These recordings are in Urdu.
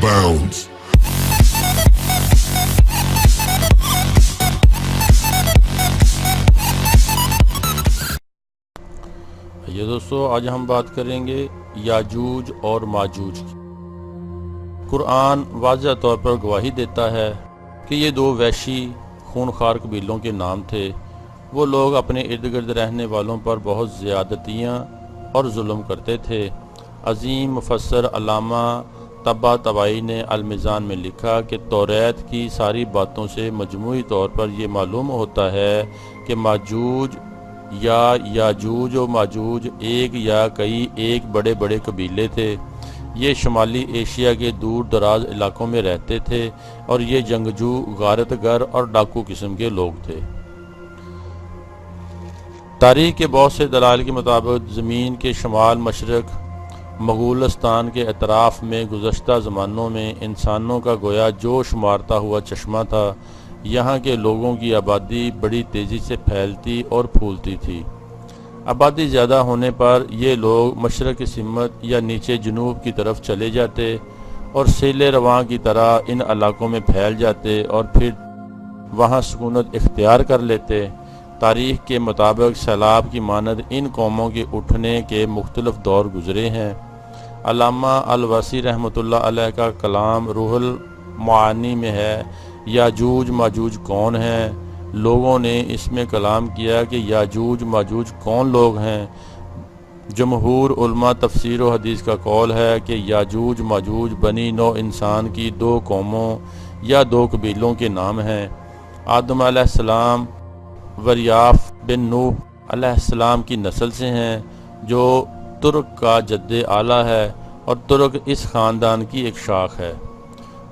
bounds. یہ دوستو آج ہم بات کریں گے یاجوج اور ماجوج کی۔ قرآن واضح طور پر گواہی دیتا ہے کہ یہ دو وحشی خونخوار قبیلوں کے نام تھے۔ وہ لوگ اپنے ارد گرد رہنے والوں پر بہت زیادتیاں اور ظلم کرتے تھے۔ عظیم مفسر علامہ طباطبائی نے المیزان میں لکھا کہ توریت کی ساری باتوں سے مجموعی طور پر یہ معلوم ہوتا ہے کہ ماجوج یا یاجوج و ماجوج ایک یا کئی ایک بڑے بڑے قبیلے تھے۔ یہ شمالی ایشیا کے دور دراز علاقوں میں رہتے تھے اور یہ جنگجو، غارت گر اور ڈاکو قسم کے لوگ تھے۔ تاریخ کے بہت سے دلائل کے مطابق زمین کے شمال مشرق مغولستان کے اطراف میں گزشتہ زمانوں میں انسانوں کا گویا جوش مارتا ہوا چشمہ تھا۔ یہاں کے لوگوں کی آبادی بڑی تیزی سے پھیلتی اور پھولتی تھی۔ آبادی زیادہ ہونے پر یہ لوگ مشرق کی سمت یا نیچے جنوب کی طرف چلے جاتے اور سیل رواں کی طرح ان علاقوں میں پھیل جاتے اور پھر وہاں سکونت اختیار کر لیتے۔ تاریخ کے مطابق سیلاب کی مانند ان قوموں کے اٹھنے کے مختلف دور گزرے ہیں۔ علامہ الوسی رحمۃ اللہ علیہ کا کلام روح المعانی میں ہے، یاجوج ماجوج کون ہیں؟ لوگوں نے اس میں کلام کیا کہ یاجوج ماجوج کون لوگ ہیں؟ جمہور علماء تفسیر و حدیث کا قول ہے کہ یاجوج ماجوج بنی نوع انسان کی دو قوموں یا دو قبیلوں کے نام ہیں۔ آدم علیہ السلام وریاف بن نوح علیہ السلام کی نسل سے ہیں، جو ترک کا جد اعلیٰ ہے، اور ترک اس خاندان کی ایک شاخ ہے،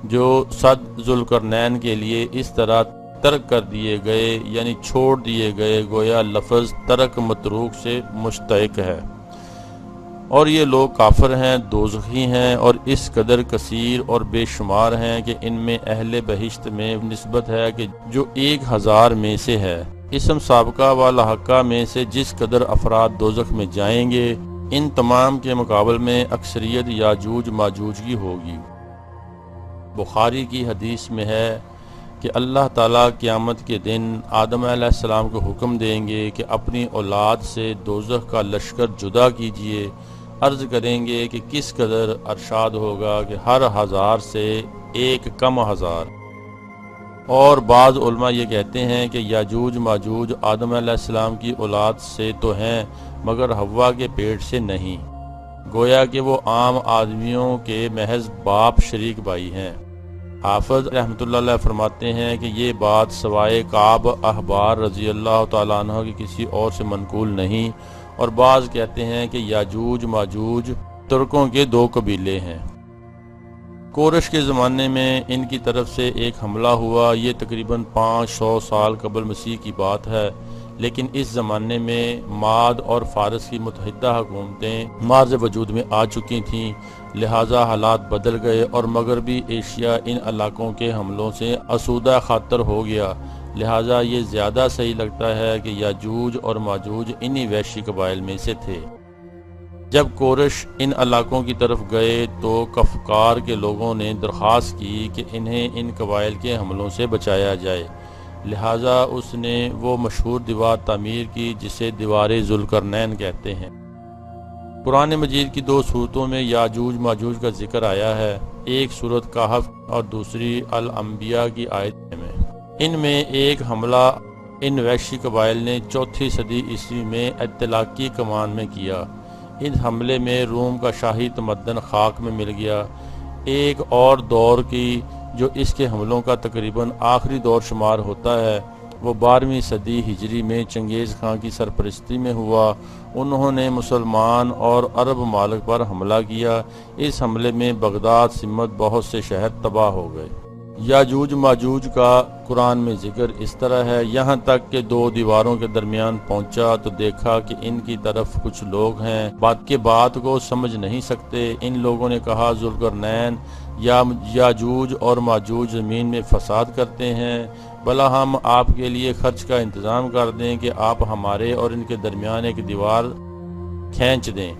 جو صد ذوالقرنین کے لیے اس طرح ترک کر دیے گئے، یعنی چھوڑ دیے گئے، گویا لفظ ترک متروک سے مشتق ہے۔ اور یہ لوگ کافر ہیں، دوزخی ہیں، اور اس قدر کثیر اور بے شمار ہیں کہ ان میں اہل بہشت میں نسبت ہے کہ جو 1000 میں سے ہے۔ اسم سابقہ و لاحقہ میں سے جس قدر افراد دوزخ میں جائیں گے، ان تمام کے مقابل میں اکثریت یاجوج ماجوج کی ہوگی۔ بخاری کی حدیث میں ہے کہ اللہ تعالیٰ قیامت کے دن آدم علیہ السلام کو حکم دیں گے کہ اپنی اولاد سے دوزخ کا لشکر جدا کیجئے۔ عرض کریں گے کہ کس قدر؟ ارشاد ہوگا کہ ہر 1000 سے ایک کم 1000۔ اور بعض علماء یہ کہتے ہیں کہ یاجوج ماجوج آدم علیہ السلام کی اولاد سے تو ہیں مگر حوا کے پیٹ سے نہیں، گویا کہ وہ عام آدمیوں کے محض باپ شریک بھائی ہیں۔ حافظ رحمۃ اللہ علیہ فرماتے ہیں کہ یہ بات سوائے کعب احبار رضی اللہ تعالیٰ عنہ کی کسی اور سے منقول نہیں، اور بعض کہتے ہیں کہ یاجوج ماجوج ترکوں کے دو قبیلے ہیں۔ کورش کے زمانے میں ان کی طرف سے ایک حملہ ہوا، یہ تقریباً 500 سال قبل مسیح کی بات ہے، لیکن اس زمانے میں ماد اور فارس کی متحدہ حکومتیں مارز وجود میں آ چکی تھیں، لہٰذا حالات بدل گئے اور مغربی ایشیا ان علاقوں کے حملوں سے آسودہ خاطر ہو گیا۔ لہٰذا یہ زیادہ صحیح لگتا ہے کہ یاجوج اور ماجوج انہی وحشی قبائل میں سے تھے۔ جب کورش ان علاقوں کی طرف گئے تو کفکار کے لوگوں نے درخواست کی کہ انہیں ان قبائل کے حملوں سے بچایا جائے، لہٰذا اس نے وہ مشہور دیوار تعمیر کی جسے دیوار ذوالقرنین کہتے ہیں۔ قرآن مجید کی 2 صورتوں میں یاجوج ماجوج کا ذکر آیا ہے، ایک صورت کہف اور دوسری الانبیاء کی آیت میں۔ ان میں ایک حملہ ان وحشی قبائل نے 4 صدی عیسوی میں اطلاقی کمان میں کیا۔ اس حملے میں روم کا شاہی تمدن خاک میں مل گیا۔ ایک اور دور کی جو اس کے حملوں کا تقریباً آخری دور شمار ہوتا ہے، وہ 12ویں صدی ہجری میں چنگیز خان کی سرپرستی میں ہوا۔ انہوں نے مسلمان اور عرب ممالک پر حملہ کیا۔ اس حملے میں بغداد سمت بہت سے شہر تباہ ہو گئے۔ یاجوج ماجوج کا قرآن میں ذکر اس طرح ہے، یہاں تک کہ 2 دیواروں کے درمیان پہنچا تو دیکھا کہ ان کی طرف کچھ لوگ ہیں، بات کو سمجھ نہیں سکتے۔ ان لوگوں نے کہا ذوالقرنین یا یاجوج اور ماجوج زمین میں فساد کرتے ہیں، بھلا ہم آپ کے لیے خرچ کا انتظام کر دیں کہ آپ ہمارے اور ان کے درمیان ایک دیوار کھینچ دیں۔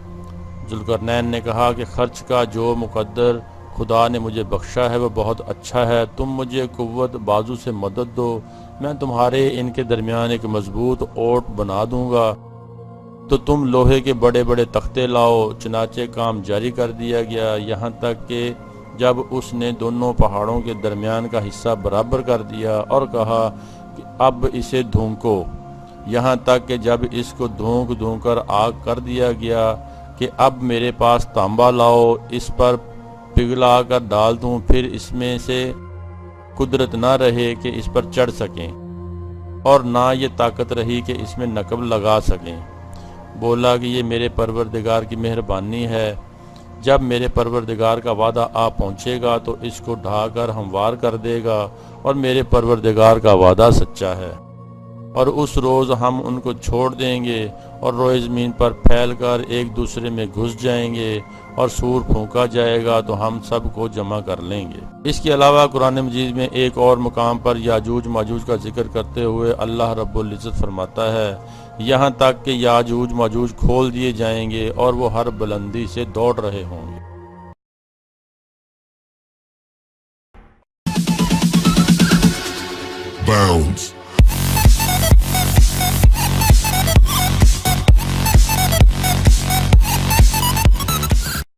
ذوالقرنین نے کہا کہ خرچ کا جو مقدر خدا نے مجھے بخشا ہے وہ بہت اچھا ہے، تم مجھے قوت بازو سے مدد دو، میں تمہارے ان کے درمیان ایک مضبوط اوٹ بنا دوں گا۔ تو تم لوہے کے بڑے بڑے تختے لاؤ۔ چنانچہ کام جاری کر دیا گیا، یہاں تک کہ جب اس نے دونوں پہاڑوں کے درمیان کا حصہ برابر کر دیا اور کہا کہ اب اسے دھونکو، یہاں تک کہ جب اس کو دھونک کر آگ کر دیا گیا کہ اب میرے پاس تانبا لاؤ، اس پر پگھلا کر ڈال دوں، پھر اس میں سے قدرت نہ رہے کہ اس پر چڑھ سکیں، اور نہ یہ طاقت رہی کہ اس میں نقب لگا سکیں۔ بولا کہ یہ میرے پروردگار کی مہربانی ہے، جب میرے پروردگار کا وعدہ آ پہنچے گا تو اس کو ڈھا کر ہموار کر دے گا، اور میرے پروردگار کا وعدہ سچا ہے۔ اور اس روز ہم ان کو چھوڑ دیں گے اور روئے زمین پر پھیل کر ایک دوسرے میں گھس جائیں گے، اور سور پھونکا جائے گا تو ہم سب کو جمع کر لیں گے۔ اس کے علاوہ قرآن مجید میں ایک اور مقام پر یاجوج ماجوج کا ذکر کرتے ہوئے اللہ رب العزت فرماتا ہے، یہاں تک کہ یاجوج ماجوج کھول دیے جائیں گے اور وہ ہر بلندی سے دوڑ رہے ہوں گے۔ Bounds.